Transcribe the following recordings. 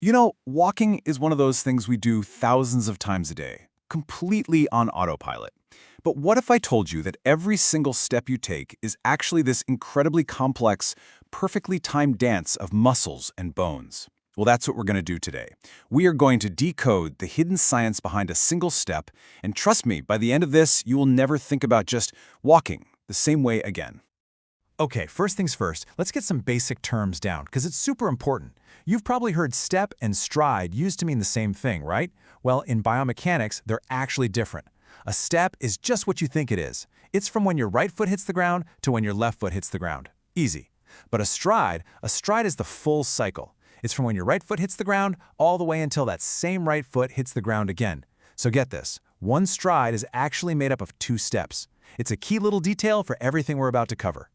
You know, walking is one of those things we do thousands of times a day, completely on autopilot. But what if I told you that every single step you take is actually this incredibly complex, perfectly timed dance of muscles and bones? Well, that's what we're going to do today. We are going to decode the hidden science behind a single step, and trust me, by the end of this, you will never think about just walking the same way again. Okay, first things first, let's get some basic terms down, because it's super important. You've probably heard step and stride used to mean the same thing, right? Well, in biomechanics, they're actually different. A step is just what you think it is. It's from when your right foot hits the ground to when your left foot hits the ground. Easy. But a stride is the full cycle. It's from when your right foot hits the ground all the way until that same right foot hits the ground again. So get this, one stride is actually made up of 2 steps. It's a key little detail for everything we're about to cover.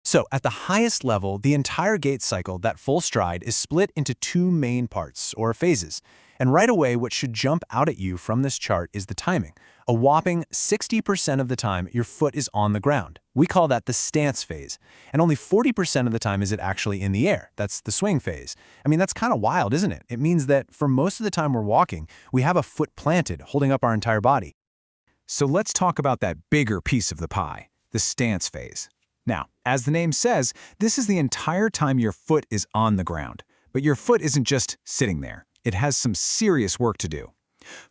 So, at the highest level, the entire gait cycle, that full stride, is split into 2 main parts, or phases. And right away, what should jump out at you from this chart is the timing. A whopping 60% of the time, your foot is on the ground. We call that the stance phase. And only 40% of the time is it actually in the air. That's the swing phase. I mean, that's kind of wild, isn't it? It means that for most of the time we're walking, we have a foot planted, holding up our entire body. So let's talk about that bigger piece of the pie, the stance phase. Now, as the name says, this is the entire time your foot is on the ground. But your foot isn't just sitting there. It has some serious work to do.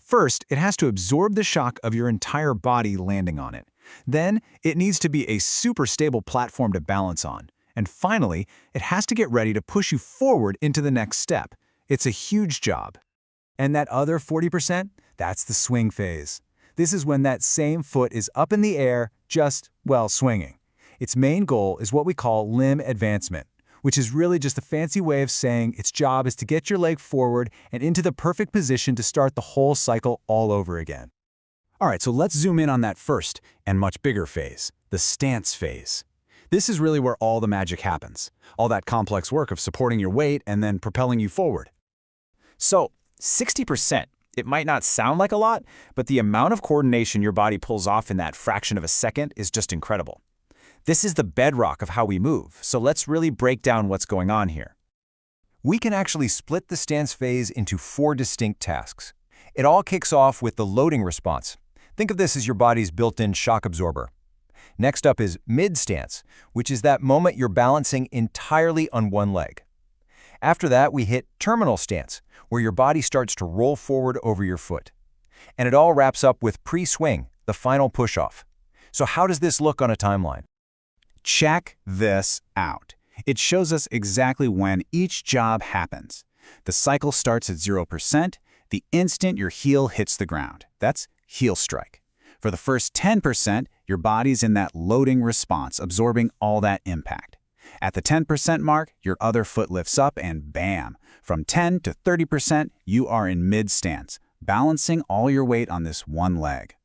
First, it has to absorb the shock of your entire body landing on it. Then, it needs to be a super stable platform to balance on. And finally, it has to get ready to push you forward into the next step. It's a huge job. And that other 40%? That's the swing phase. This is when that same foot is up in the air, just, well, swinging. Its main goal is what we call limb advancement, which is really just a fancy way of saying its job is to get your leg forward and into the perfect position to start the whole cycle all over again. All right, so let's zoom in on that first and much bigger phase, the stance phase. This is really where all the magic happens, all that complex work of supporting your weight and then propelling you forward. So, 60%. It might not sound like a lot, but the amount of coordination your body pulls off in that fraction of a second is just incredible. This is the bedrock of how we move, so let's really break down what's going on here. We can actually split the stance phase into 4 distinct tasks. It all kicks off with the loading response. Think of this as your body's built-in shock absorber. Next up is mid-stance, which is that moment you're balancing entirely on one leg. After that, we hit terminal stance, where your body starts to roll forward over your foot. And it all wraps up with pre-swing, the final push-off. So how does this look on a timeline? Check this out. It shows us exactly when each job happens. The cycle starts at 0% the instant your heel hits the ground. That's heel strike. For the first 10%, your body's in that loading response, absorbing all that impact. At the 10% mark, your other foot lifts up and bam! From 10 to 30%, you are in mid-stance, balancing all your weight on this one leg.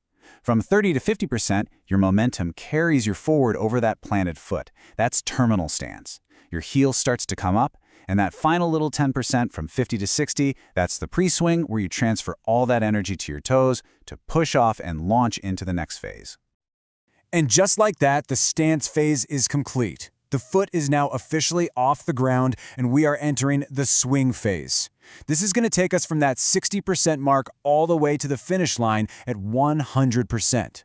From 30 to 50%, your momentum carries you forward over that planted foot. That's terminal stance. Your heel starts to come up, and that final little 10% from 50 to 60, that's the pre-swing where you transfer all that energy to your toes to push off and launch into the next phase. And just like that, the stance phase is complete. The foot is now officially off the ground, and we are entering the swing phase. This is going to take us from that 60% mark all the way to the finish line at 100%.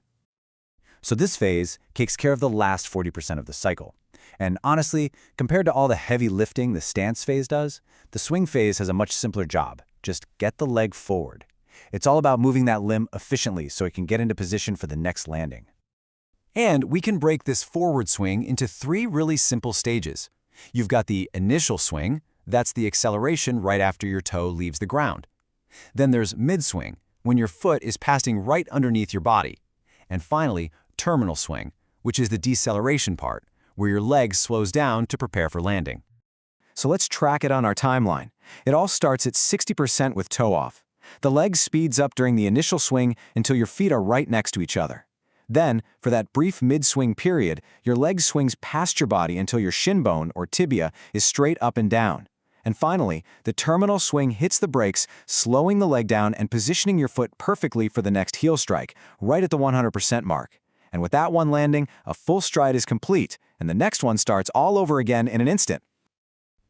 So this phase takes care of the last 40% of the cycle. And honestly, compared to all the heavy lifting the stance phase does, the swing phase has a much simpler job. Just get the leg forward. It's all about moving that limb efficiently so it can get into position for the next landing. And we can break this forward swing into 3 really simple stages. You've got the initial swing. That's the acceleration right after your toe leaves the ground. Then there's mid-swing, when your foot is passing right underneath your body. And finally, terminal swing, which is the deceleration part, where your leg slows down to prepare for landing. So let's track it on our timeline. It all starts at 60% with toe off. The leg speeds up during the initial swing until your feet are right next to each other. Then, for that brief mid-swing period, your leg swings past your body until your shin bone, or tibia, is straight up and down. And finally, the terminal swing hits the brakes, slowing the leg down and positioning your foot perfectly for the next heel strike, right at the 100% mark. And with that one landing, a full stride is complete, and the next one starts all over again in an instant.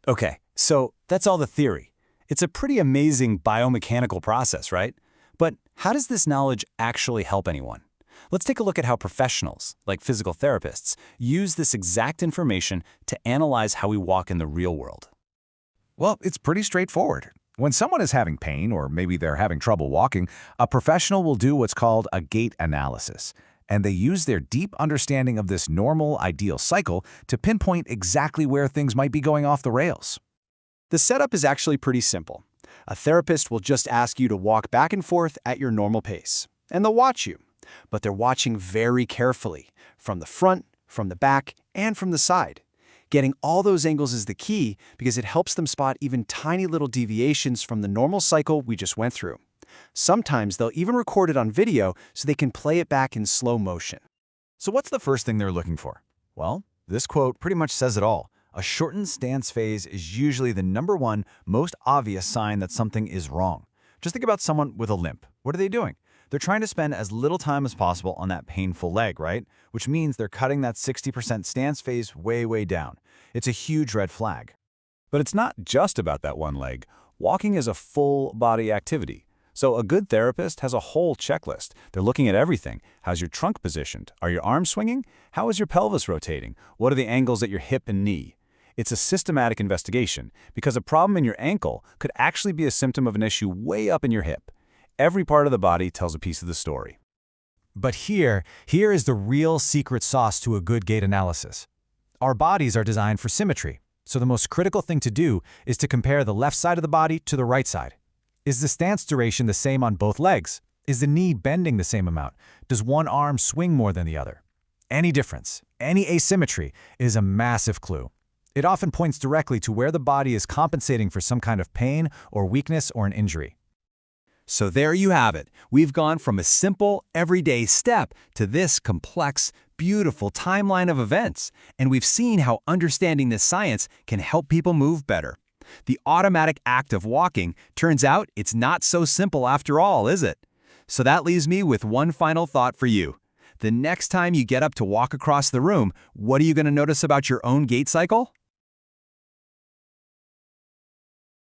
Okay, so that's all the theory. It's a pretty amazing biomechanical process, right? But how does this knowledge actually help anyone? Let's take a look at how professionals, like physical therapists, use this exact information to analyze how we walk in the real world. Well, it's pretty straightforward. When someone is having pain, or maybe they're having trouble walking, a professional will do what's called a gait analysis. And they use their deep understanding of this normal, ideal cycle to pinpoint exactly where things might be going off the rails. The setup is actually pretty simple. A therapist will just ask you to walk back and forth at your normal pace, and they'll watch you. But they're watching very carefully, from the front, from the back, and from the side. Getting all those angles is the key because it helps them spot even tiny little deviations from the normal cycle we just went through. Sometimes they'll even record it on video so they can play it back in slow motion. So what's the first thing they're looking for? Well, this quote pretty much says it all. A shortened stance phase is usually the #1 most obvious sign that something is wrong. Just think about someone with a limp. What are they doing? They're trying to spend as little time as possible on that painful leg, right? Which means they're cutting that 60% stance phase way, way down. It's a huge red flag. But it's not just about that one leg. Walking is a full body activity. So a good therapist has a whole checklist. They're looking at everything. How's your trunk positioned? Are your arms swinging? How is your pelvis rotating? What are the angles at your hip and knee? It's a systematic investigation because a problem in your ankle could actually be a symptom of an issue way up in your hip. Every part of the body tells a piece of the story. But here is the real secret sauce to a good gait analysis. Our bodies are designed for symmetry, so the most critical thing to do is to compare the left side of the body to the right side. Is the stance duration the same on both legs? Is the knee bending the same amount? Does one arm swing more than the other? Any difference, any asymmetry is a massive clue. It often points directly to where the body is compensating for some kind of pain or weakness or an injury. So there you have it. We've gone from a simple, everyday step to this complex, beautiful timeline of events, and we've seen how understanding this science can help people move better. The automatic act of walking turns out it's not so simple after all, is it? So that leaves me with one final thought for you. The next time you get up to walk across the room, what are you going to notice about your own gait cycle?